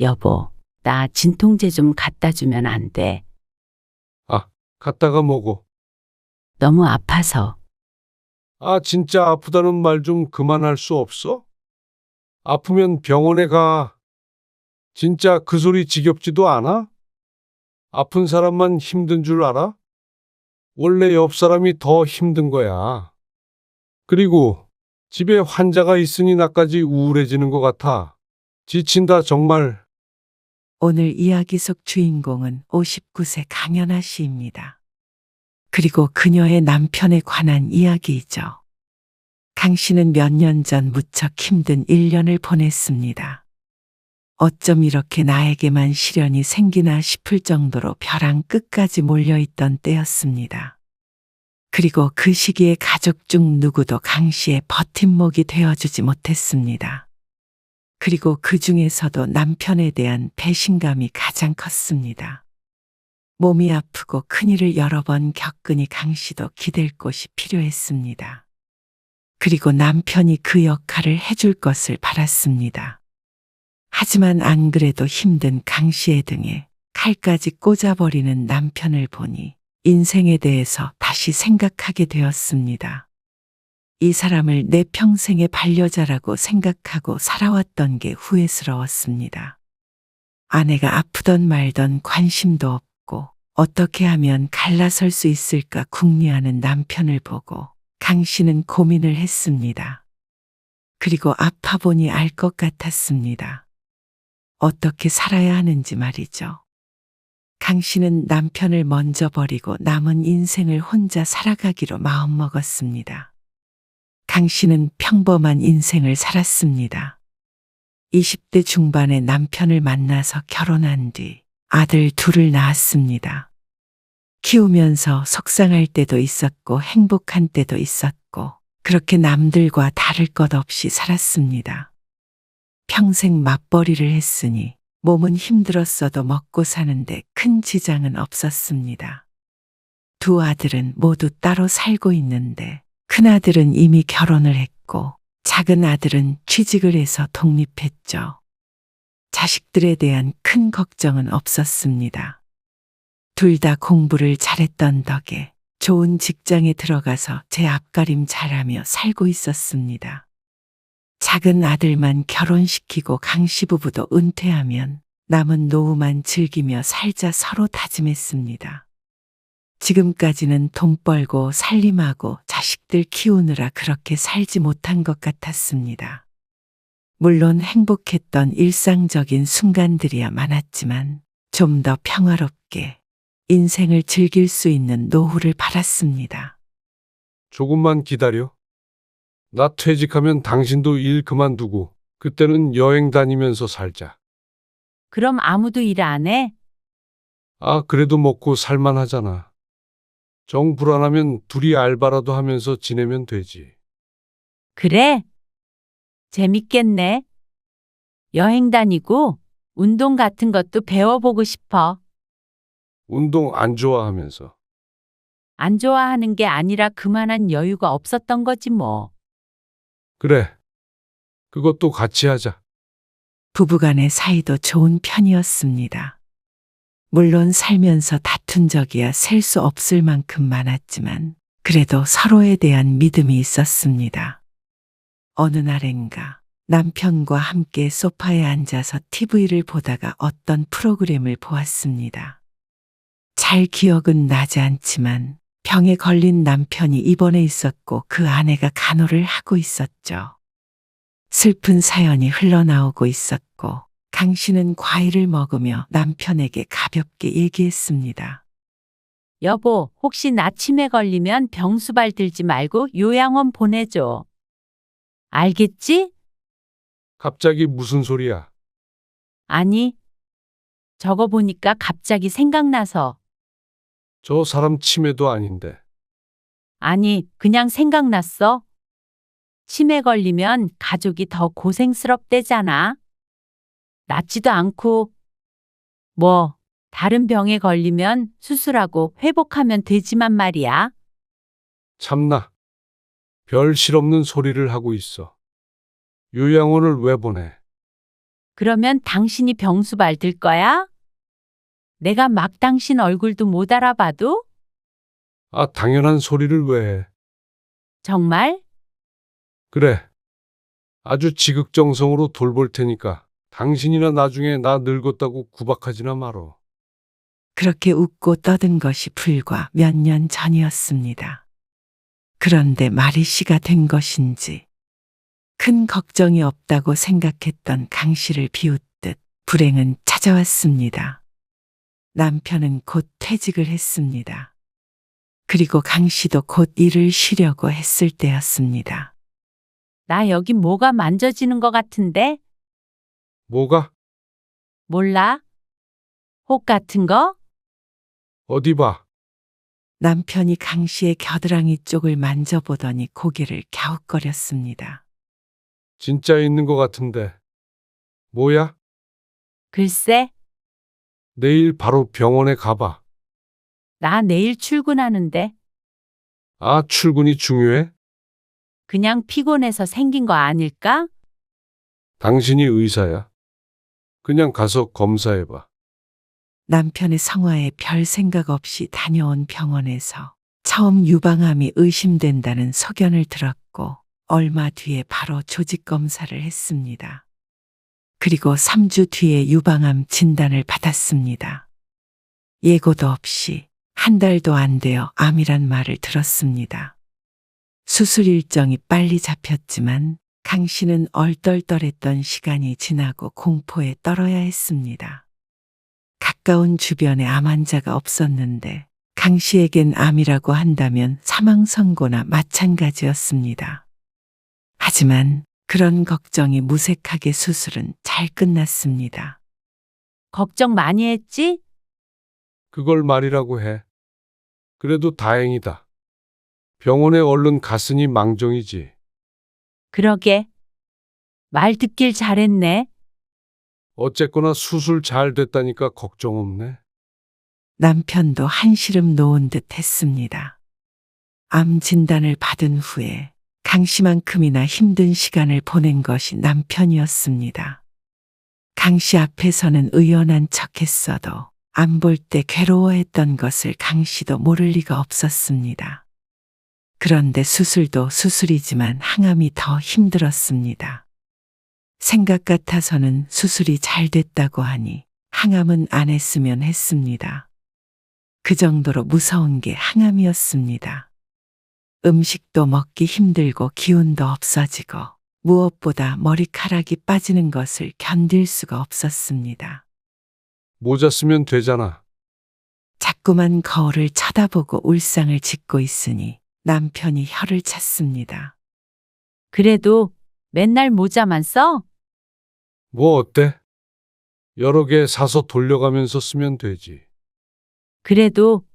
여보, 나 진통제 좀 갖다 주면 안 돼. 아, 갔다가 뭐고? 너무 아파서. 아, 진짜 아프다는 말 좀 그만할 수 없어? 아프면 병원에 가. 진짜 그 소리 지겹지도 않아? 아픈 사람만 힘든 줄 알아? 원래 옆 사람이 더 힘든 거야. 그리고 집에 환자가 있으니 나까지 우울해지는 것 같아. 지친다, 정말. 오늘 이야기 속 주인공은 59세 강연아 씨입니다. 그리고 그녀의 남편에 관한 이야기이죠. 강 씨는 몇 년 전 무척 힘든 1년을 보냈습니다. 어쩜 이렇게 나에게만 시련이 생기나 싶을 정도로 벼랑 끝까지 몰려있던 때였습니다. 그리고 그 시기에 가족 중 누구도 강 씨의 버팀목이 되어주지 못했습니다. 그리고 그 중에서도 남편에 대한 배신감이 가장 컸습니다. 몸이 아프고 큰일을 여러 번 겪으니 강 씨도 기댈 곳이 필요했습니다. 그리고 남편이 그 역할을 해줄 것을 바랐습니다. 하지만 안 그래도 힘든 강 씨의 등에 칼까지 꽂아버리는 남편을 보니 인생에 대해서 다시 생각하게 되었습니다. 이 사람을 내 평생의 반려자라고 생각하고 살아왔던 게 후회스러웠습니다. 아내가 아프던 말던 관심도 없고 어떻게 하면 갈라설 수 있을까 궁리하는 남편을 보고 강 씨는 고민을 했습니다. 그리고 아파 보니 알 것 같았습니다. 어떻게 살아야 하는지 말이죠. 강 씨는 남편을 먼저 버리고 남은 인생을 혼자 살아가기로 마음먹었습니다. 강 씨는 평범한 인생을 살았습니다. 20대 중반에 남편을 만나서 결혼한 뒤 아들 둘을 낳았습니다. 키우면서 속상할 때도 있었고 행복한 때도 있었고 그렇게 남들과 다를 것 없이 살았습니다. 평생 맞벌이를 했으니 몸은 힘들었어도 먹고 사는데 큰 지장은 없었습니다. 두 아들은 모두 따로 살고 있는데 큰아들은 이미 결혼을 했고 작은 아들은 취직을 해서 독립했죠. 자식들에 대한 큰 걱정은 없었습니다. 둘 다 공부를 잘했던 덕에 좋은 직장에 들어가서 제 앞가림 잘하며 살고 있었습니다. 작은 아들만 결혼시키고 강 씨 부부도 은퇴하면 남은 노후만 즐기며 살자 서로 다짐했습니다. 지금까지는 돈 벌고 살림하고 자식들 키우느라 그렇게 살지 못한 것 같았습니다. 물론 행복했던 일상적인 순간들이야 많았지만 좀 더 평화롭게 인생을 즐길 수 있는 노후를 바랐습니다. 조금만 기다려. 나 퇴직하면 당신도 일 그만두고 그때는 여행 다니면서 살자. 그럼 아무도 일 안 해? 아, 그래도 먹고 살만 하잖아. 정 불안하면 둘이 알바라도 하면서 지내면 되지. 그래? 재밌겠네. 여행 다니고 운동 같은 것도 배워보고 싶어. 운동 안 좋아하면서. 안 좋아하는 게 아니라 그만한 여유가 없었던 거지 뭐. 그래. 그것도 같이 하자. 부부간의 사이도 좋은 편이었습니다. 물론 살면서 다툰 적이야 셀 수 없을 만큼 많았지만 그래도 서로에 대한 믿음이 있었습니다. 어느 날엔가 남편과 함께 소파에 앉아서 TV를 보다가 어떤 프로그램을 보았습니다. 잘 기억은 나지 않지만 병에 걸린 남편이 입원해 있었고 그 아내가 간호를 하고 있었죠. 슬픈 사연이 흘러나오고 있었고 강 씨는 과일을 먹으며 남편에게 가볍게 얘기했습니다. 여보, 혹시 나 치매 걸리면 병수발 들지 말고 요양원 보내줘. 알겠지? 갑자기 무슨 소리야? 아니, 저거 보니까 갑자기 생각나서. 저 사람 치매도 아닌데. 아니, 그냥 생각났어. 치매 걸리면 가족이 더 고생스럽대잖아. 낫지도 않고. 뭐, 다른 병에 걸리면 수술하고 회복하면 되지만 말이야. 참나. 별 실없는 소리를 하고 있어. 요양원을 왜 보내? 그러면 당신이 병수발 들 거야? 내가 막 당신 얼굴도 못 알아봐도? 아, 당연한 소리를 왜 해? 정말? 그래. 아주 지극정성으로 돌볼 테니까 당신이나 나중에 나 늙었다고 구박하지나 말어. 그렇게 웃고 떠든 것이 불과 몇 년 전이었습니다. 그런데 말이 씨가 된 것인지 큰 걱정이 없다고 생각했던 강 씨를 비웃듯 불행은 찾아왔습니다. 남편은 곧 퇴직을 했습니다. 그리고 강 씨도 곧 일을 쉬려고 했을 때였습니다. 나 여기 뭐가 만져지는 것 같은데? 뭐가? 몰라? 혹 같은 거? 어디 봐. 남편이 강 씨의 겨드랑이 쪽을 만져보더니 고개를 갸웃거렸습니다. 진짜 있는 것 같은데. 뭐야? 글쎄, 내일 바로 병원에 가봐. 나 내일 출근하는데 아, 출근이 중요해? 그냥 피곤해서 생긴 거 아닐까? 당신이 의사야. 그냥 가서 검사해봐. 남편의 성화에 별 생각 없이 다녀온 병원에서 처음 유방암이 의심된다는 소견을 들었고 얼마 뒤에 바로 조직 검사를 했습니다. 그리고 3주 뒤에 유방암 진단을 받았습니다. 예고도 없이 한 달도 안 되어 암이란 말을 들었습니다. 수술 일정이 빨리 잡혔지만 강 씨는 얼떨떨했던 시간이 지나고 공포에 떨어야 했습니다. 가까운 주변에 암 환자가 없었는데 강 씨에겐 암이라고 한다면 사망 선고나 마찬가지였습니다. 하지만 그런 걱정이 무색하게 수술은 잘 끝났습니다. 걱정 많이 했지? 그걸 말이라고 해. 그래도 다행이다. 병원에 얼른 갔으니 망정이지. 그러게. 말 듣길 잘했네. 어쨌거나 수술 잘 됐다니까 걱정 없네. 남편도 한시름 놓은 듯 했습니다. 암 진단을 받은 후에 강 씨만큼이나 힘든 시간을 보낸 것이 남편이었습니다. 강 씨 앞에서는 의연한 척 했어도 안 볼 때 괴로워했던 것을 강 씨도 모를 리가 없었습니다. 그런데 수술도 수술이지만 항암이 더 힘들었습니다. 생각 같아서는 수술이 잘 됐다고 하니 항암은 안 했으면 했습니다. 그 정도로 무서운 게 항암이었습니다. 음식도 먹기 힘들고 기운도 없어지고 무엇보다 머리카락이 빠지는 것을 견딜 수가 없었습니다. 모자 쓰면 되잖아. 자꾸만 거울을 쳐다보고 울상을 짓고 있으니 남편이 혀를 찼습니다. 그래도 맨날 모자만 써? 뭐 어때? 여러 개 사서 돌려가면서 쓰면 되지. 그래도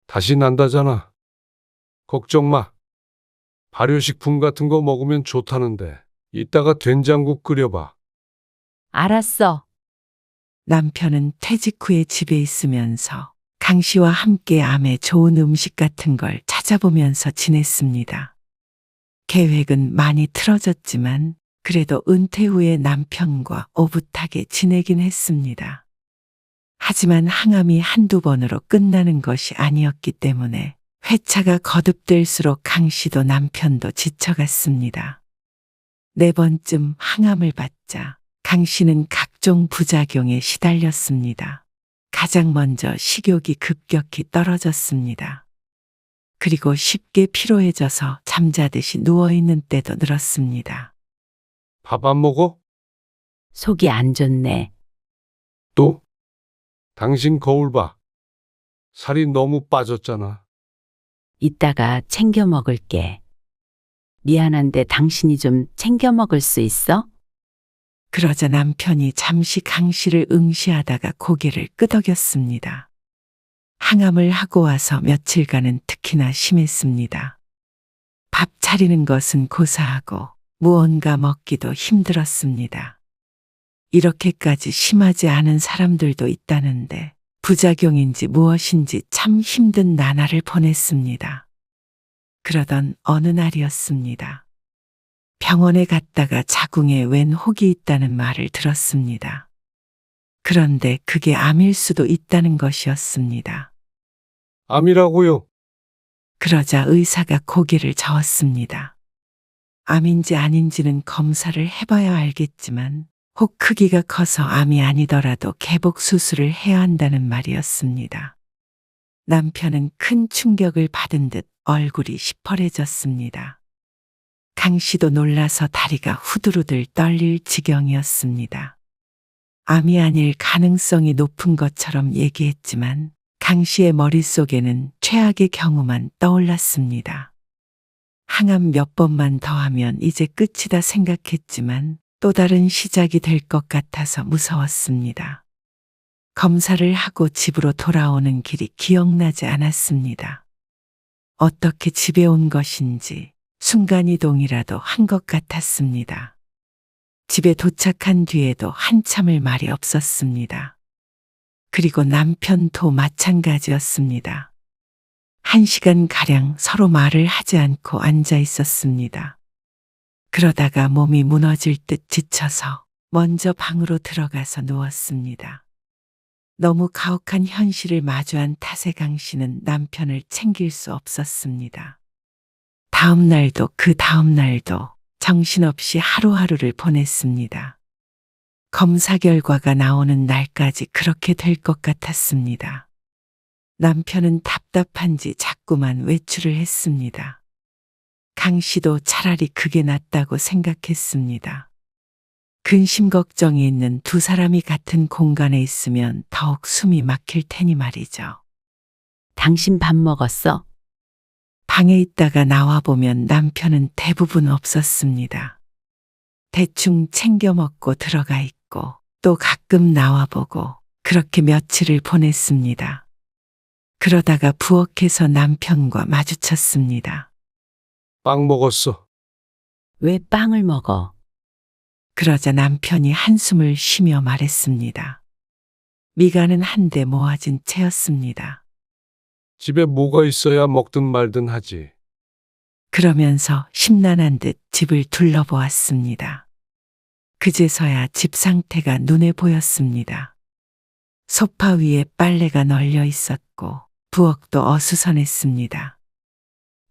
다시 난다잖아. 걱정 마. 발효식품 같은 거 먹으면 좋다는데 이따가 된장국 끓여봐. 알았어. 남편은 퇴직 후에 집에 있으면서 강 씨와 함께 암에 좋은 음식 같은 걸 찾아보면서 지냈습니다. 계획은 많이 틀어졌지만 그래도 은퇴 후에 남편과 오붓하게 지내긴 했습니다. 하지만 항암이 한두 번으로 끝나는 것이 아니었기 때문에 회차가 거듭될수록 강 씨도 남편도 지쳐갔습니다. 4번쯤 항암을 받자 강 씨는 각종 부작용에 시달렸습니다. 가장 먼저 식욕이 급격히 떨어졌습니다. 그리고 쉽게 피로해져서 잠자듯이 누워있는 때도 늘었습니다. 밥 안 먹어? 속이 안 좋네. 또? 당신 거울 봐. 살이 너무 빠졌잖아. 이따가 챙겨 먹을게. 미안한데 당신이 좀 챙겨 먹을 수 있어? 그러자 남편이 잠시 강 씨를 응시하다가 고개를 끄덕였습니다. 항암을 하고 와서 며칠간은 특히나 심했습니다. 밥 차리는 것은 고사하고 무언가 먹기도 힘들었습니다. 이렇게까지 심하지 않은 사람들도 있다는데 부작용인지 무엇인지 참 힘든 나날을 보냈습니다. 그러던 어느 날이었습니다. 병원에 갔다가 자궁에 웬 혹이 있다는 말을 들었습니다. 그런데 그게 암일 수도 있다는 것이었습니다. 암이라고요? 그러자 의사가 고개를 저었습니다. 암인지 아닌지는 검사를 해봐야 알겠지만 혹 크기가 커서 암이 아니더라도 개복 수술을 해야 한다는 말이었습니다. 남편은 큰 충격을 받은 듯 얼굴이 시퍼래졌습니다. 강 씨도 놀라서 다리가 후들후들 떨릴 지경이었습니다. 암이 아닐 가능성이 높은 것처럼 얘기했지만 강 씨의 머릿속에는 최악의 경우만 떠올랐습니다. 항암 몇 번만 더 하면 이제 끝이다 생각했지만 또 다른 시작이 될 것 같아서 무서웠습니다. 검사를 하고 집으로 돌아오는 길이 기억나지 않았습니다. 어떻게 집에 온 것인지 순간이동이라도 한 것 같았습니다. 집에 도착한 뒤에도 한참을 말이 없었습니다. 그리고 남편도 마찬가지였습니다. 1시간가량 서로 말을 하지 않고 앉아 있었습니다. 그러다가 몸이 무너질 듯 지쳐서 먼저 방으로 들어가서 누웠습니다. 너무 가혹한 현실을 마주한 탓에 강 씨는 남편을 챙길 수 없었습니다. 다음 날도 그 다음 날도 정신없이 하루하루를 보냈습니다. 검사 결과가 나오는 날까지 그렇게 될 것 같았습니다. 남편은 답답한지 자꾸만 외출을 했습니다. 강 씨도 차라리 그게 낫다고 생각했습니다. 근심 걱정이 있는 두 사람이 같은 공간에 있으면 더욱 숨이 막힐 테니 말이죠. 당신 밥 먹었어? 방에 있다가 나와보면 남편은 대부분 없었습니다. 대충 챙겨 먹고 들어가 있고 또 가끔 나와보고 그렇게 며칠을 보냈습니다. 그러다가 부엌에서 남편과 마주쳤습니다. 빵 먹었어. 왜 빵을 먹어? 그러자 남편이 한숨을 쉬며 말했습니다. 미간은 한데 모아진 채였습니다. 집에 뭐가 있어야 먹든 말든 하지. 그러면서 심란한 듯 집을 둘러보았습니다. 그제서야 집 상태가 눈에 보였습니다. 소파 위에 빨래가 널려 있었고 부엌도 어수선했습니다.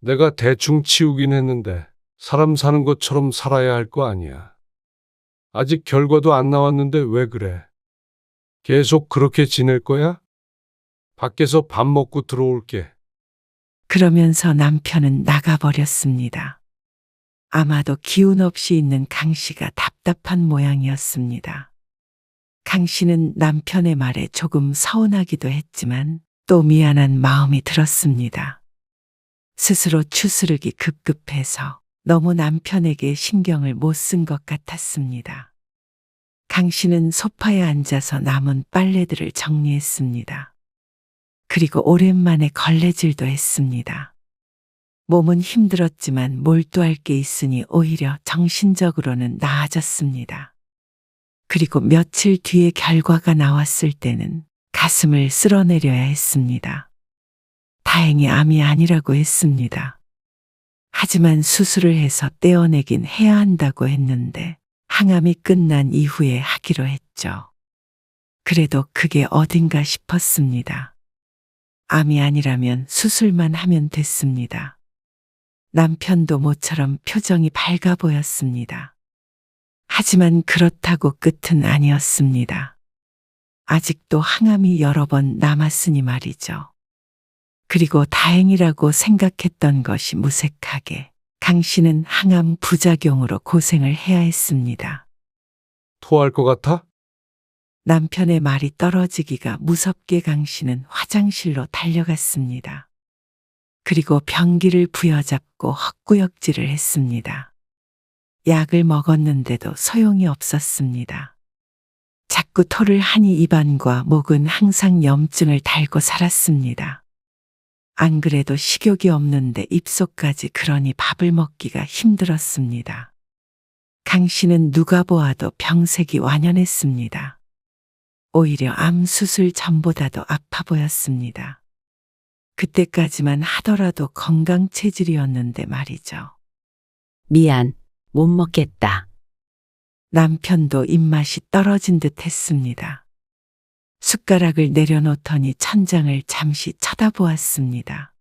내가 대충 치우긴 했는데 사람 사는 것처럼 살아야 할 거 아니야. 아직 결과도 안 나왔는데 왜 그래? 계속 그렇게 지낼 거야? 밖에서 밥 먹고 들어올게. 그러면서 남편은 나가버렸습니다. 아마도 기운 없이 있는 강 씨가 답답한 모양이었습니다. 강 씨는 남편의 말에 조금 서운하기도 했지만 또 미안한 마음이 들었습니다. 스스로 추스르기 급급해서 너무 남편에게 신경을 못 쓴 것 같았습니다. 강 씨는 소파에 앉아서 남은 빨래들을 정리했습니다. 그리고 오랜만에 걸레질도 했습니다. 몸은 힘들었지만 몰두할 게 있으니 오히려 정신적으로는 나아졌습니다. 그리고 며칠 뒤에 결과가 나왔을 때는 가슴을 쓸어내려야 했습니다. 다행히 암이 아니라고 했습니다. 하지만 수술을 해서 떼어내긴 해야 한다고 했는데 항암이 끝난 이후에 하기로 했죠. 그래도 그게 어딘가 싶었습니다. 암이 아니라면 수술만 하면 됐습니다. 남편도 모처럼 표정이 밝아 보였습니다. 하지만 그렇다고 끝은 아니었습니다. 아직도 항암이 여러 번 남았으니 말이죠. 그리고 다행이라고 생각했던 것이 무색하게 강 씨는 항암 부작용으로 고생을 해야 했습니다. 토할 것 같아? 남편의 말이 떨어지기가 무섭게 강 씨는 화장실로 달려갔습니다. 그리고 변기를 부여잡고 헛구역질을 했습니다. 약을 먹었는데도 소용이 없었습니다. 자꾸 토를 하니 입안과 목은 항상 염증을 달고 살았습니다. 안 그래도 식욕이 없는데 입속까지 그러니 밥을 먹기가 힘들었습니다. 강 씨는 누가 보아도 병색이 완연했습니다. 오히려 암 수술 전보다도 아파 보였습니다. 그때까지만 하더라도 건강 체질이었는데 말이죠. 미안. 못 먹겠다. 남편도 입맛이 떨어진 듯 했습니다. 숟가락을 내려놓더니 천장을 잠시 쳐다보았습니다.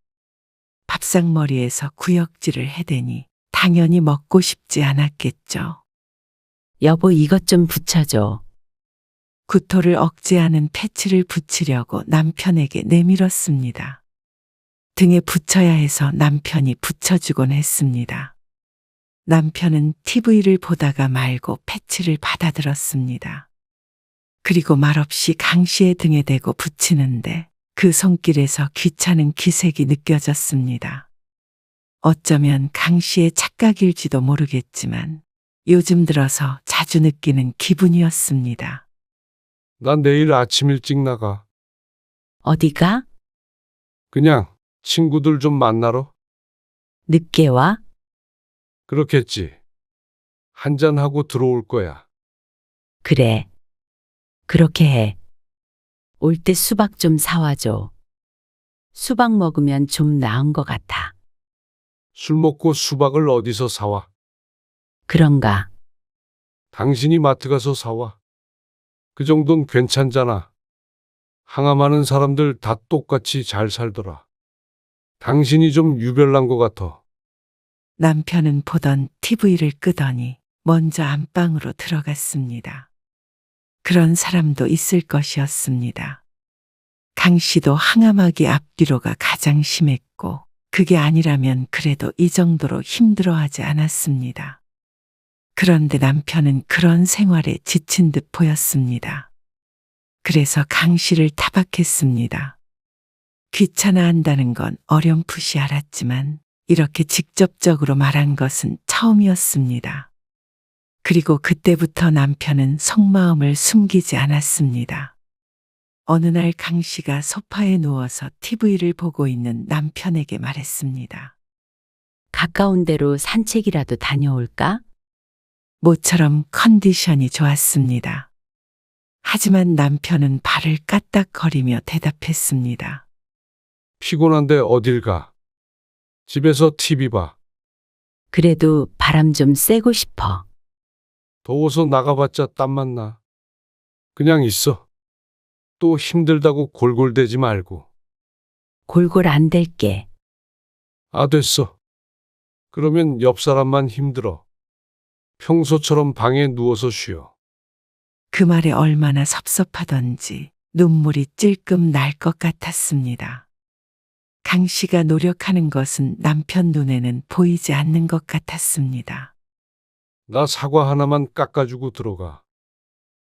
밥상머리에서 구역질을 해대니 당연히 먹고 싶지 않았겠죠. 여보, 이것 좀 붙여줘. 구토를 억제하는 패치를 붙이려고 남편에게 내밀었습니다. 등에 붙여야 해서 남편이 붙여주곤 했습니다. 남편은 TV를 보다가 말고 패치를 받아들었습니다. 그리고 말없이 강 씨의 등에 대고 붙이는데 그 손길에서 귀찮은 기색이 느껴졌습니다. 어쩌면 강 씨의 착각일지도 모르겠지만 요즘 들어서 자주 느끼는 기분이었습니다. 난 내일 아침 일찍 나가. 어디가? 그냥 친구들 좀 만나러? 늦게 와? 그렇겠지. 한잔하고 들어올 거야. 그래. 그렇게 해. 올 때 수박 좀 사와줘. 수박 먹으면 좀 나은 것 같아. 술 먹고 수박을 어디서 사와? 그런가? 당신이 마트 가서 사와. 그 정도는 괜찮잖아. 항암하는 사람들 다 똑같이 잘 살더라. 당신이 좀 유별난 것 같아. 남편은 보던 TV를 끄더니 먼저 안방으로 들어갔습니다. 그런 사람도 있을 것이었습니다. 강 씨도 항암하기 앞뒤로가 가장 심했고 그게 아니라면 그래도 이 정도로 힘들어하지 않았습니다. 그런데 남편은 그런 생활에 지친 듯 보였습니다. 그래서 강 씨를 타박했습니다. 귀찮아한다는 건 어렴풋이 알았지만 이렇게 직접적으로 말한 것은 처음이었습니다. 그리고 그때부터 남편은 속마음을 숨기지 않았습니다. 어느 날 강 씨가 소파에 누워서 TV를 보고 있는 남편에게 말했습니다. 가까운 데로 산책이라도 다녀올까? 모처럼 컨디션이 좋았습니다. 하지만 남편은 발을 까딱거리며 대답했습니다. 피곤한데 어딜 가? 집에서 TV 봐. 그래도 바람 좀 쐬고 싶어. 더워서 나가봤자 땀만 나. 그냥 있어. 또 힘들다고 골골대지 말고. 골골 안 댈게. 아, 됐어. 그러면 옆 사람만 힘들어. 평소처럼 방에 누워서 쉬어. 그 말에 얼마나 섭섭하던지 눈물이 찔끔 날 것 같았습니다. 강 씨가 노력하는 것은 남편 눈에는 보이지 않는 것 같았습니다. 나 사과 하나만 깎아주고 들어가.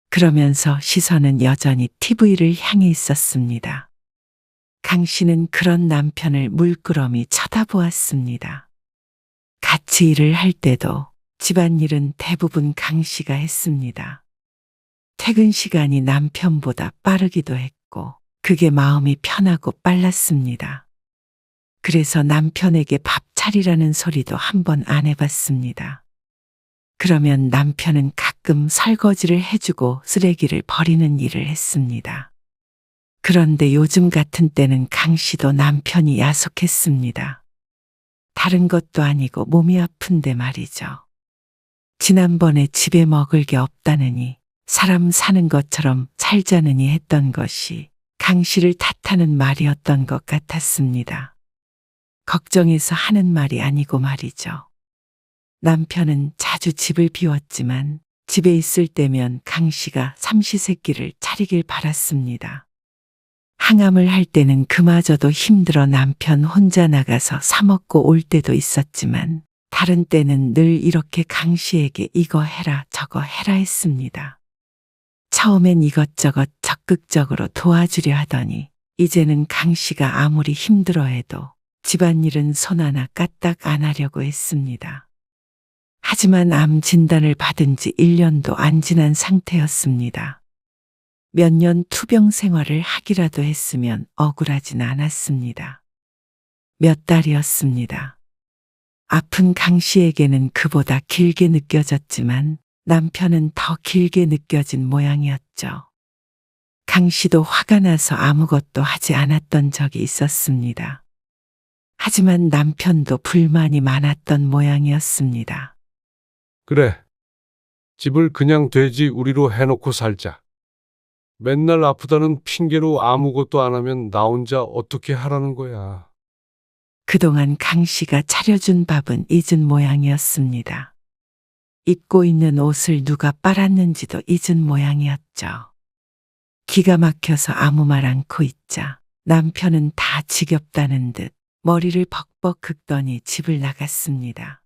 그러면서 시선은 여전히 TV를 향해 있었습니다. 강 씨는 그런 남편을 물끄러미 쳐다보았습니다. 같이 일을 할 때도 집안일은 대부분 강 씨가 했습니다. 퇴근 시간이 남편보다 빠르기도 했고 그게 마음이 편하고 빨랐습니다. 그래서 남편에게 밥 차리라는 소리도 한 번 안 해봤습니다. 그러면 남편은 가끔 설거지를 해주고 쓰레기를 버리는 일을 했습니다. 그런데 요즘 같은 때는 강 씨도 남편이 야속했습니다. 다른 것도 아니고 몸이 아픈데 말이죠. 지난번에 집에 먹을 게 없다느니 사람 사는 것처럼 살자느니 했던 것이 강 씨를 탓하는 말이었던 것 같았습니다. 걱정해서 하는 말이 아니고 말이죠. 남편은 자주 집을 비웠지만 집에 있을 때면 강 씨가 삼시세끼를 차리길 바랐습니다. 항암을 할 때는 그마저도 힘들어 남편 혼자 나가서 사 먹고 올 때도 있었지만 다른 때는 늘 이렇게 강 씨에게 이거 해라 저거 해라 했습니다. 처음엔 이것저것 적극적으로 도와주려 하더니 이제는 강 씨가 아무리 힘들어해도 집안일은 손 하나 까딱 안 하려고 했습니다. 하지만 암 진단을 받은 지 1년도 안 지난 상태였습니다. 몇 년 투병 생활을 하기라도 했으면 억울하진 않았습니다. 몇 달이었습니다. 아픈 강 씨에게는 그보다 길게 느껴졌지만 남편은 더 길게 느껴진 모양이었죠. 강 씨도 화가 나서 아무것도 하지 않았던 적이 있었습니다. 하지만 남편도 불만이 많았던 모양이었습니다. 그래. 집을 그냥 돼지 우리로 해놓고 살자. 맨날 아프다는 핑계로 아무것도 안 하면 나 혼자 어떻게 하라는 거야. 그동안 강 씨가 차려준 밥은 잊은 모양이었습니다. 입고 있는 옷을 누가 빨았는지도 잊은 모양이었죠. 기가 막혀서 아무 말 않고 있자 남편은 다 지겹다는 듯 머리를 벅벅 긁더니 집을 나갔습니다.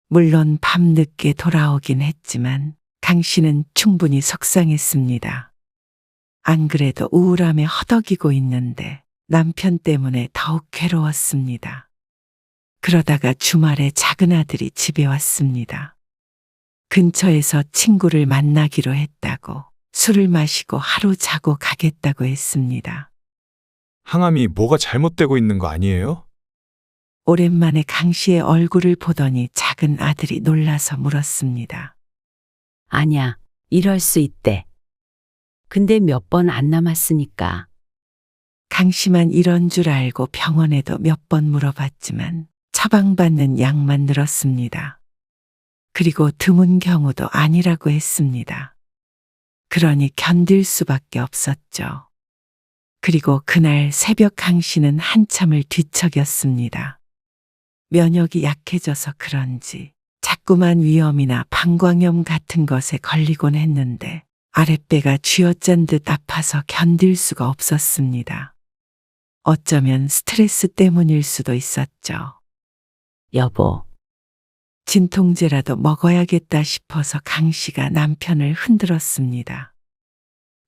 물론 밤늦게 돌아오긴 했지만 강 씨는 충분히 속상했습니다. 안 그래도 우울함에 허덕이고 있는데 남편 때문에 더욱 괴로웠습니다. 그러다가 주말에 작은 아들이 집에 왔습니다. 근처에서 친구를 만나기로 했다고 술을 마시고 하루 자고 가겠다고 했습니다. 항암이 뭐가 잘못되고 있는 거 아니에요? 오랜만에 강 씨의 얼굴을 보더니 작은 아들이 놀라서 물었습니다. 아냐, 이럴 수 있대. 근데 몇 번 안 남았으니까. 강 씨만 이런 줄 알고 병원에도 몇 번 물어봤지만 처방받는 약만 늘었습니다. 그리고 드문 경우도 아니라고 했습니다. 그러니 견딜 수밖에 없었죠. 그리고 그날 새벽 강 씨는 한참을 뒤척였습니다. 면역이 약해져서 그런지 자꾸만 위염이나 방광염 같은 것에 걸리곤 했는데 아랫배가 쥐어짠 듯 아파서 견딜 수가 없었습니다. 어쩌면 스트레스 때문일 수도 있었죠. 여보, 진통제라도 먹어야겠다 싶어서 강 씨가 남편을 흔들었습니다.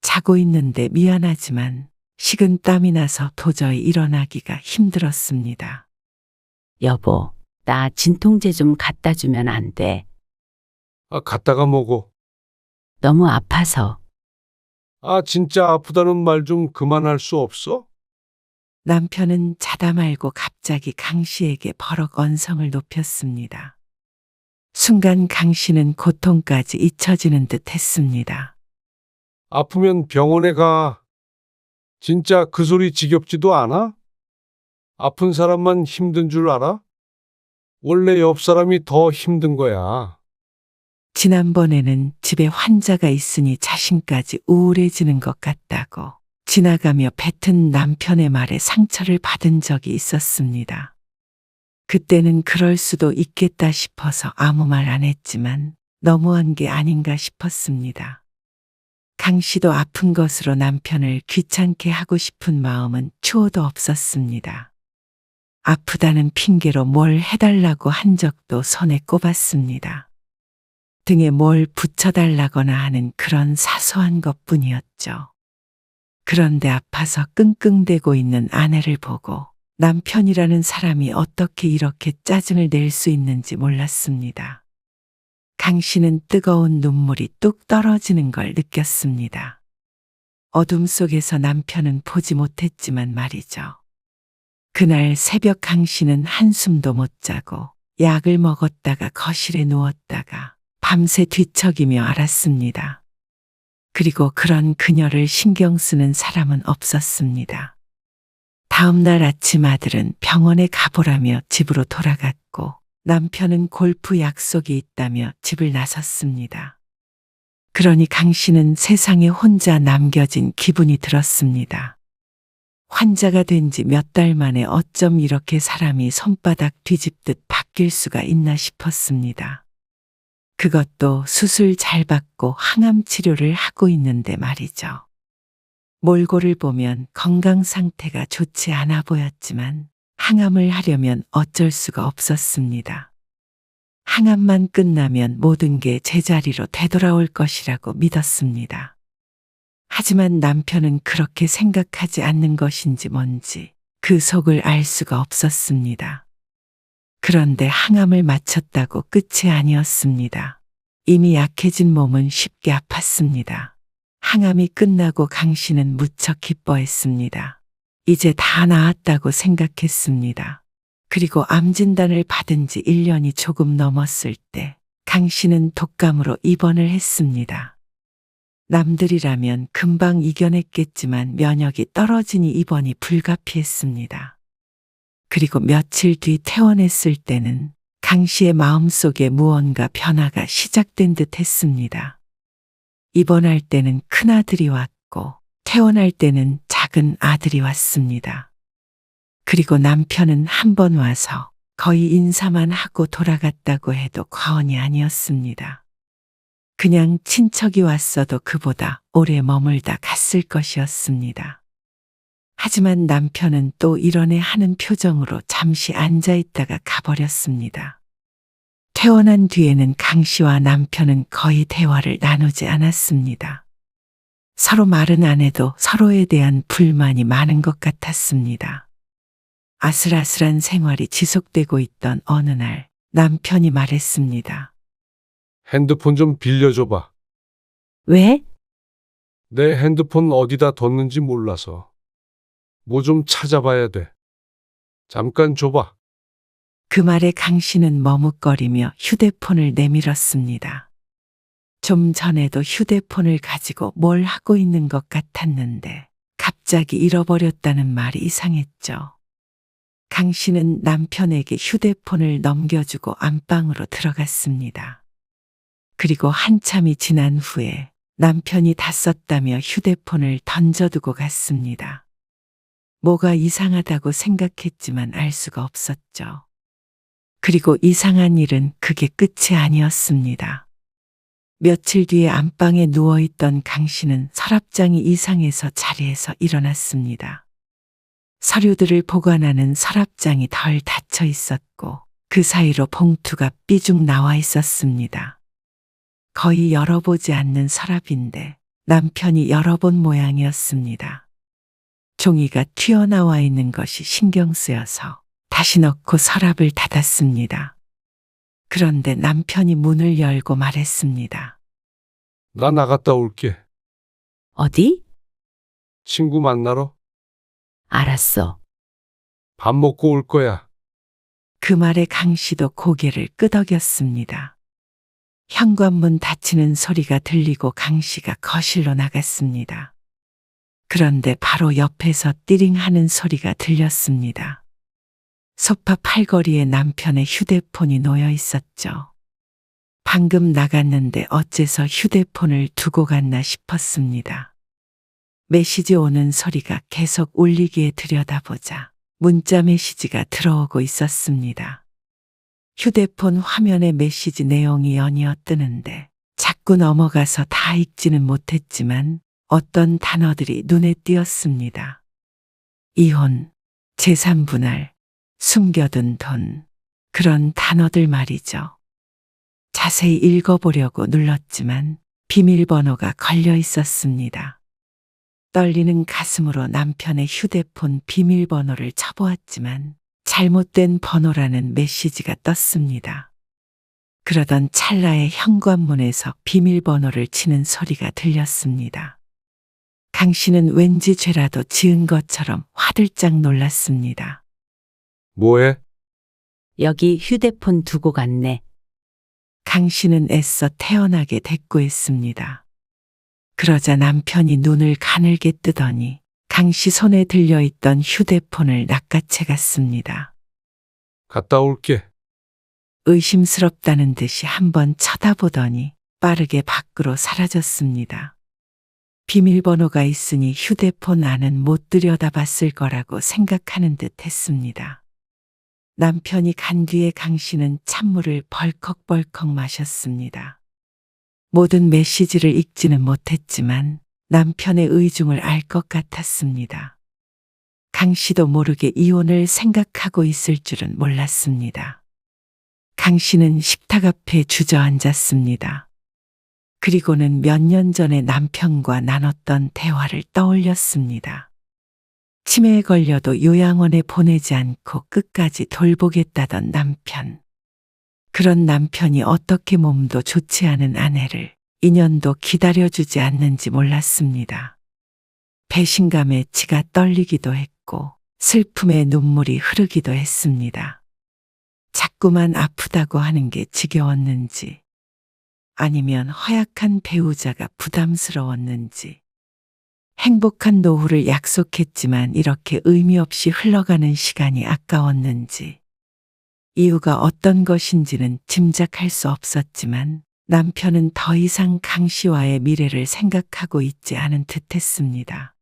자고 있는데 미안하지만 식은 땀이 나서 도저히 일어나기가 힘들었습니다. 여보, 나 진통제 좀 갖다 주면 안 돼. 아, 갔다가 먹어. 너무 아파서. 아, 진짜 아프다는 말 좀 그만할 수 없어? 남편은 자다 말고 갑자기 강 씨에게 버럭 언성을 높였습니다. 순간 강 씨는 고통까지 잊혀지는 듯 했습니다. 아프면 병원에 가. 진짜 그 소리 지겹지도 않아? 아픈 사람만 힘든 줄 알아? 원래 옆 사람이 더 힘든 거야. 지난번에는 집에 환자가 있으니 자신까지 우울해지는 것 같다고 지나가며 뱉은 남편의 말에 상처를 받은 적이 있었습니다. 그때는 그럴 수도 있겠다 싶어서 아무 말 안 했지만 너무한 게 아닌가 싶었습니다. 강 씨도 아픈 것으로 남편을 귀찮게 하고 싶은 마음은 추호도 없었습니다. 아프다는 핑계로 뭘 해달라고 한 적도 손에 꼽았습니다. 등에 뭘 붙여달라거나 하는 그런 사소한 것뿐이었죠. 그런데 아파서 끙끙대고 있는 아내를 보고 남편이라는 사람이 어떻게 이렇게 짜증을 낼 수 있는지 몰랐습니다. 강 씨는 뜨거운 눈물이 뚝 떨어지는 걸 느꼈습니다. 어둠 속에서 남편은 보지 못했지만 말이죠. 그날 새벽 강 씨는 한숨도 못 자고 약을 먹었다가 거실에 누웠다가 밤새 뒤척이며 앓았습니다. 그리고 그런 그녀를 신경 쓰는 사람은 없었습니다. 다음 날 아침 아들은 병원에 가보라며 집으로 돌아갔고 남편은 골프 약속이 있다며 집을 나섰습니다. 그러니 강 씨는 세상에 혼자 남겨진 기분이 들었습니다. 환자가 된 지 몇 달 만에 어쩜 이렇게 사람이 손바닥 뒤집듯 바뀔 수가 있나 싶었습니다. 그것도 수술 잘 받고 항암 치료를 하고 있는데 말이죠. 몰골을 보면 건강 상태가 좋지 않아 보였지만 항암을 하려면 어쩔 수가 없었습니다. 항암만 끝나면 모든 게 제자리로 되돌아올 것이라고 믿었습니다. 하지만 남편은 그렇게 생각하지 않는 것인지 뭔지 그 속을 알 수가 없었습니다. 그런데 항암을 마쳤다고 끝이 아니었습니다. 이미 약해진 몸은 쉽게 아팠습니다. 항암이 끝나고 강 씨는 무척 기뻐했습니다. 이제 다 나았다고 생각했습니다. 그리고 암 진단을 받은 지 1년이 조금 넘었을 때 강 씨는 독감으로 입원을 했습니다. 남들이라면 금방 이겨냈겠지만 면역이 떨어지니 입원이 불가피했습니다. 그리고 며칠 뒤 퇴원했을 때는 강 씨의 마음속에 무언가 변화가 시작된 듯 했습니다. 입원할 때는 큰아들이 왔고 퇴원할 때는 작은 아들이 왔습니다. 그리고 남편은 한 번 와서 거의 인사만 하고 돌아갔다고 해도 과언이 아니었습니다. 그냥 친척이 왔어도 그보다 오래 머물다 갔을 것이었습니다. 하지만 남편은 또 이러네 하는 표정으로 잠시 앉아 있다가 가버렸습니다. 퇴원한 뒤에는 강 씨와 남편은 거의 대화를 나누지 않았습니다. 서로 말은 안 해도 서로에 대한 불만이 많은 것 같았습니다. 아슬아슬한 생활이 지속되고 있던 어느 날 남편이 말했습니다. 핸드폰 좀 빌려줘봐. 왜? 내 핸드폰 어디다 뒀는지 몰라서. 뭐 좀 찾아봐야 돼. 잠깐 줘봐. 그 말에 강 씨는 머뭇거리며 휴대폰을 내밀었습니다. 좀 전에도 휴대폰을 가지고 뭘 하고 있는 것 같았는데 갑자기 잃어버렸다는 말이 이상했죠. 강 씨는 남편에게 휴대폰을 넘겨주고 안방으로 들어갔습니다. 그리고 한참이 지난 후에 남편이 다 썼다며 휴대폰을 던져두고 갔습니다. 뭐가 이상하다고 생각했지만 알 수가 없었죠. 그리고 이상한 일은 그게 끝이 아니었습니다. 며칠 뒤에 안방에 누워있던 강 씨는 서랍장이 이상해서 자리에서 일어났습니다. 서류들을 보관하는 서랍장이 덜 닫혀 있었고 그 사이로 봉투가 삐죽 나와 있었습니다. 거의 열어보지 않는 서랍인데 남편이 열어본 모양이었습니다. 종이가 튀어나와 있는 것이 신경 쓰여서 다시 넣고 서랍을 닫았습니다. 그런데 남편이 문을 열고 말했습니다. 나 나갔다 올게. 어디? 친구 만나러 알았어. 밥 먹고 올 거야. 그 말에 강 씨도 고개를 끄덕였습니다. 현관문 닫히는 소리가 들리고 강 씨가 거실로 나갔습니다. 그런데 바로 옆에서 띠링하는 소리가 들렸습니다. 소파 팔걸이에 남편의 휴대폰이 놓여 있었죠. 방금 나갔는데 어째서 휴대폰을 두고 갔나 싶었습니다. 메시지 오는 소리가 계속 울리기에 들여다보자 문자 메시지가 들어오고 있었습니다. 휴대폰 화면에 메시지 내용이 연이어 뜨는데 자꾸 넘어가서 다 읽지는 못했지만 어떤 단어들이 눈에 띄었습니다. 이혼, 재산 분할, 숨겨둔 돈, 그런 단어들 말이죠. 자세히 읽어보려고 눌렀지만 비밀번호가 걸려 있었습니다. 떨리는 가슴으로 남편의 휴대폰 비밀번호를 쳐보았지만 잘못된 번호라는 메시지가 떴습니다. 그러던 찰나에 현관문에서 비밀번호를 치는 소리가 들렸습니다. 강 씨는 왠지 죄라도 지은 것처럼 화들짝 놀랐습니다. 뭐해? 여기 휴대폰 두고 갔네. 강 씨는 애써 태연하게 대꾸했습니다. 그러자 남편이 눈을 가늘게 뜨더니 강 씨 손에 들려있던 휴대폰을 낚아채 갔습니다. 갔다 올게. 의심스럽다는 듯이 한번 쳐다보더니 빠르게 밖으로 사라졌습니다. 비밀번호가 있으니 휴대폰 안은 못 들여다봤을 거라고 생각하는 듯 했습니다. 남편이 간 뒤에 강 씨는 찬물을 벌컥벌컥 마셨습니다. 모든 메시지를 읽지는 못했지만 남편의 의중을 알 것 같았습니다. 강 씨도 모르게 이혼을 생각하고 있을 줄은 몰랐습니다. 강 씨는 식탁 앞에 주저앉았습니다. 그리고는 몇 년 전에 남편과 나눴던 대화를 떠올렸습니다. 치매에 걸려도 요양원에 보내지 않고 끝까지 돌보겠다던 남편. 그런 남편이 어떻게 몸도 좋지 않은 아내를 2년도 기다려주지 않는지 몰랐습니다. 배신감에 지가 떨리기도 했고 슬픔에 눈물이 흐르기도 했습니다. 자꾸만 아프다고 하는 게 지겨웠는지 아니면 허약한 배우자가 부담스러웠는지 행복한 노후를 약속했지만 이렇게 의미 없이 흘러가는 시간이 아까웠는지 이유가 어떤 것인지는 짐작할 수 없었지만 남편은 더 이상 강 씨와의 미래를 생각하고 있지 않은 듯 했습니다.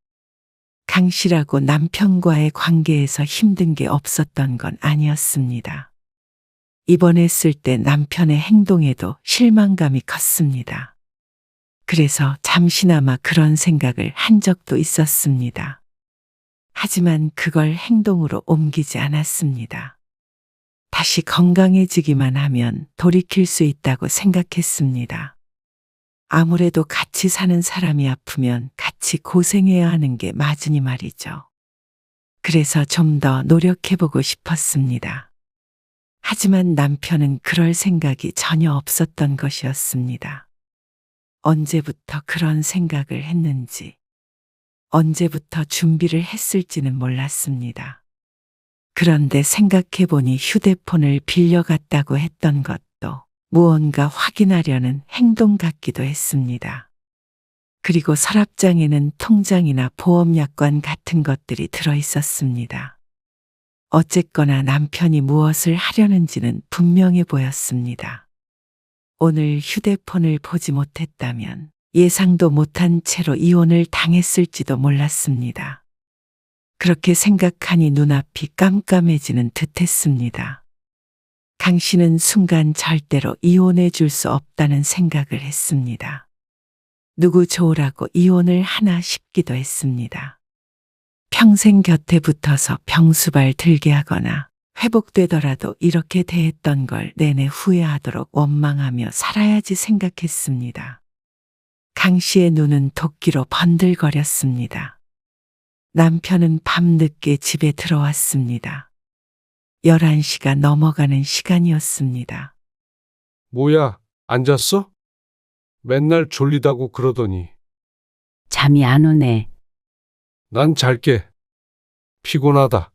강 씨라고 남편과의 관계에서 힘든 게 없었던 건 아니었습니다. 입원했을 때 남편의 행동에도 실망감이 컸습니다. 그래서 잠시나마 그런 생각을 한 적도 있었습니다. 하지만 그걸 행동으로 옮기지 않았습니다. 다시 건강해지기만 하면 돌이킬 수 있다고 생각했습니다. 아무래도 같이 사는 사람이 아프면 같이 고생해야 하는 게 맞으니 말이죠. 그래서 좀 더 노력해보고 싶었습니다. 하지만 남편은 그럴 생각이 전혀 없었던 것이었습니다. 언제부터 그런 생각을 했는지, 언제부터 준비를 했을지는 몰랐습니다. 그런데 생각해보니 휴대폰을 빌려갔다고 했던 것도 무언가 확인하려는 행동 같기도 했습니다. 그리고 서랍장에는 통장이나 보험약관 같은 것들이 들어 있었습니다. 어쨌거나 남편이 무엇을 하려는지는 분명해 보였습니다. 오늘 휴대폰을 보지 못했다면 예상도 못한 채로 이혼을 당했을지도 몰랐습니다. 그렇게 생각하니 눈앞이 깜깜해지는 듯했습니다. 강 씨는 순간 절대로 이혼해 줄 수 없다는 생각을 했습니다. 누구 좋으라고 이혼을 하나 싶기도 했습니다. 평생 곁에 붙어서 병수발 들게 하거나 회복되더라도 이렇게 대했던 걸 내내 후회하도록 원망하며 살아야지 생각했습니다. 강 씨의 눈은 도끼로 번들거렸습니다. 남편은 밤늦게 집에 들어왔습니다. 11시가 넘어가는 시간이었습니다. 뭐야, 안 잤어? 맨날 졸리다고 그러더니. 잠이 안 오네. 난 잘게. 피곤하다.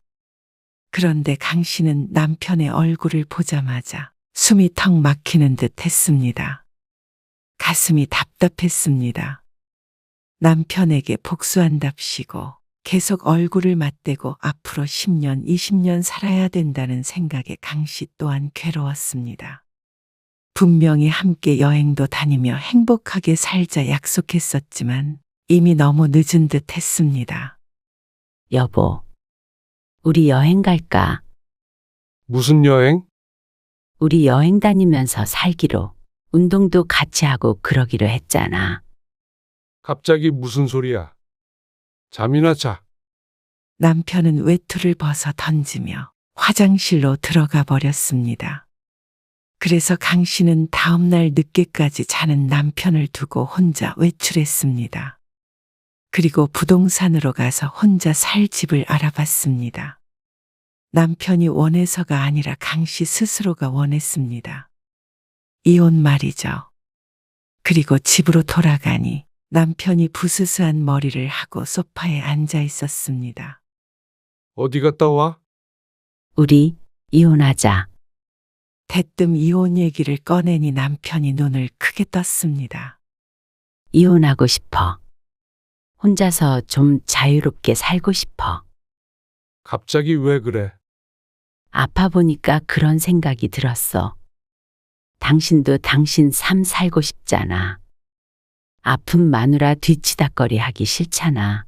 그런데 강 씨는 남편의 얼굴을 보자마자 숨이 턱 막히는 듯 했습니다. 가슴이 답답했습니다. 남편에게 복수한답시고 계속 얼굴을 맞대고 앞으로 10년, 20년 살아야 된다는 생각에 강 씨 또한 괴로웠습니다. 분명히 함께 여행도 다니며 행복하게 살자 약속했었지만 이미 너무 늦은 듯 했습니다. 여보, 우리 여행 갈까? 무슨 여행? 우리 여행 다니면서 살기로. 운동도 같이 하고 그러기로 했잖아. 갑자기 무슨 소리야? 잠이나 자. 남편은 외투를 벗어 던지며 화장실로 들어가 버렸습니다. 그래서 강 씨는 다음날 늦게까지 자는 남편을 두고 혼자 외출했습니다. 그리고 부동산으로 가서 혼자 살 집을 알아봤습니다. 남편이 원해서가 아니라 강 씨 스스로가 원했습니다. 이혼 말이죠. 그리고 집으로 돌아가니 남편이 부스스한 머리를 하고 소파에 앉아 있었습니다. 어디 갔다 와? 우리 이혼하자. 대뜸 이혼 얘기를 꺼내니 남편이 눈을 크게 떴습니다. 이혼하고 싶어. 혼자서 좀 자유롭게 살고 싶어. 갑자기 왜 그래? 아파 보니까 그런 생각이 들었어. 당신도 당신 삶 살고 싶잖아. 아픈 마누라 뒤치다꺼리 하기 싫잖아.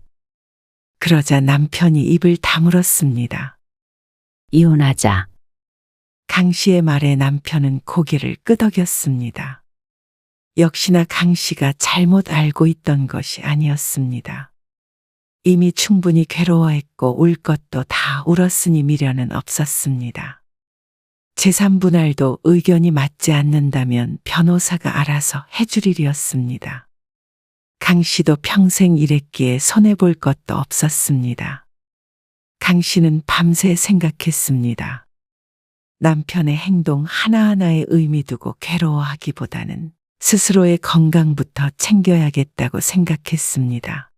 그러자 남편이 입을 다물었습니다. 이혼하자. 강 씨의 말에 남편은 고개를 끄덕였습니다. 역시나 강 씨가 잘못 알고 있던 것이 아니었습니다. 이미 충분히 괴로워했고 울 것도 다 울었으니 미련은 없었습니다. 재산분할도 의견이 맞지 않는다면 변호사가 알아서 해줄 일이었습니다. 강 씨도 평생 일했기에 손해볼 것도 없었습니다. 강 씨는 밤새 생각했습니다. 남편의 행동 하나하나에 의미 두고 괴로워하기보다는 스스로의 건강부터 챙겨야겠다고 생각했습니다.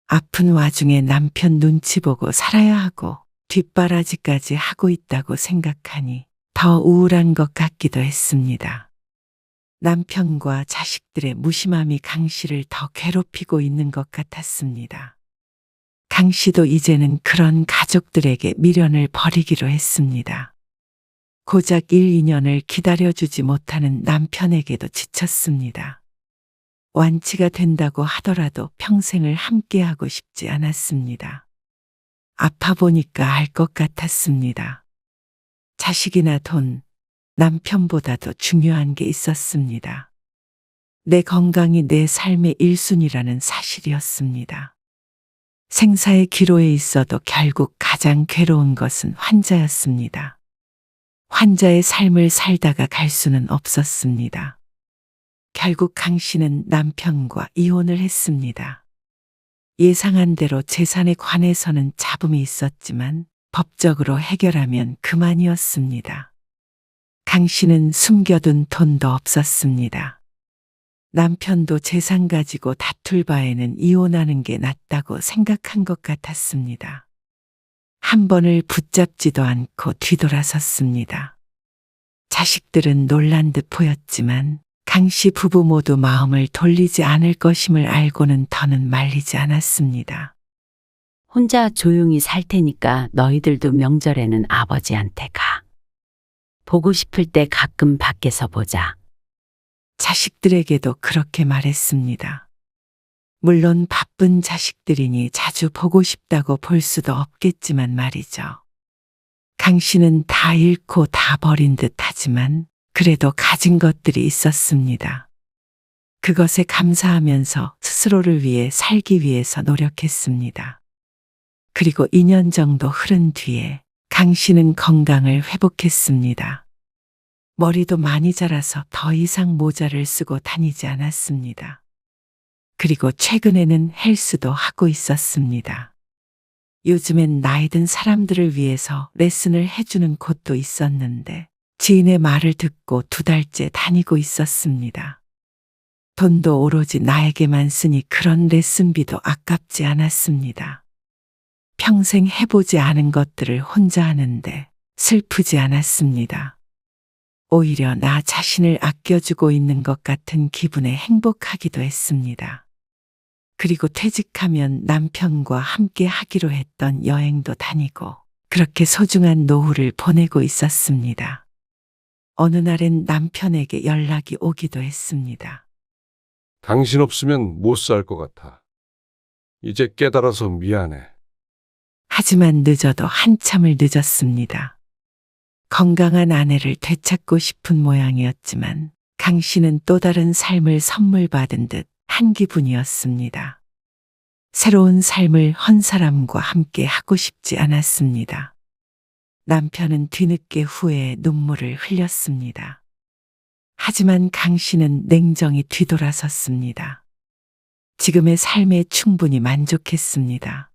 아픈 와중에 남편 눈치 보고 살아야 하고 뒷바라지까지 하고 있다고 생각하니 더 우울한 것 같기도 했습니다. 남편과 자식들의 무심함이 강 씨를 더 괴롭히고 있는 것 같았습니다. 강 씨도 이제는 그런 가족들에게 미련을 버리기로 했습니다. 고작 1, 2년을 기다려주지 못하는 남편에게도 지쳤습니다. 완치가 된다고 하더라도 평생을 함께하고 싶지 않았습니다. 아파 보니까 알 것 같았습니다. 자식이나 돈, 남편보다도 중요한 게 있었습니다. 내 건강이 내 삶의 1순위라는 사실이었습니다. 생사의 기로에 있어도 결국 가장 괴로운 것은 환자였습니다. 환자의 삶을 살다가 갈 수는 없었습니다. 결국 강 씨는 남편과 이혼을 했습니다. 예상한 대로 재산에 관해서는 잡음이 있었지만 법적으로 해결하면 그만이었습니다. 강 씨는 숨겨둔 돈도 없었습니다. 남편도 재산 가지고 다툴 바에는 이혼하는 게 낫다고 생각한 것 같았습니다. 한 번을 붙잡지도 않고 뒤돌아섰습니다. 자식들은 놀란 듯 보였지만 강 씨 부부 모두 마음을 돌리지 않을 것임을 알고는 더는 말리지 않았습니다. 혼자 조용히 살 테니까 너희들도 명절에는 아버지한테 가. 보고 싶을 때 가끔 밖에서 보자. 자식들에게도 그렇게 말했습니다. 물론 바쁜 자식들이니 자주 보고 싶다고 볼 수도 없겠지만 말이죠. 강 씨는 다 잃고 다 버린 듯 하지만 그래도 가진 것들이 있었습니다. 그것에 감사하면서 스스로를 위해 살기 위해서 노력했습니다. 그리고 2년 정도 흐른 뒤에 강 씨는 건강을 회복했습니다. 머리도 많이 자라서 더 이상 모자를 쓰고 다니지 않았습니다. 그리고 최근에는 헬스도 하고 있었습니다. 요즘엔 나이 든 사람들을 위해서 레슨을 해주는 곳도 있었는데 지인의 말을 듣고 2달째 다니고 있었습니다. 돈도 오로지 나에게만 쓰니 그런 레슨비도 아깝지 않았습니다. 평생 해보지 않은 것들을 혼자 하는데 슬프지 않았습니다. 오히려 나 자신을 아껴주고 있는 것 같은 기분에 행복하기도 했습니다. 그리고 퇴직하면 남편과 함께 하기로 했던 여행도 다니고 그렇게 소중한 노후를 보내고 있었습니다. 어느 날엔 남편에게 연락이 오기도 했습니다. 당신 없으면 못 살 것 같아. 이제 깨달아서 미안해. 하지만 늦어도 한참을 늦었습니다. 건강한 아내를 되찾고 싶은 모양이었지만 강 씨는 또 다른 삶을 선물 받은 듯 한 기분이었습니다. 새로운 삶을 헌 사람과 함께 하고 싶지 않았습니다. 남편은 뒤늦게 후회에 눈물을 흘렸습니다. 하지만 강 씨는 냉정히 뒤돌아섰습니다. 지금의 삶에 충분히 만족했습니다.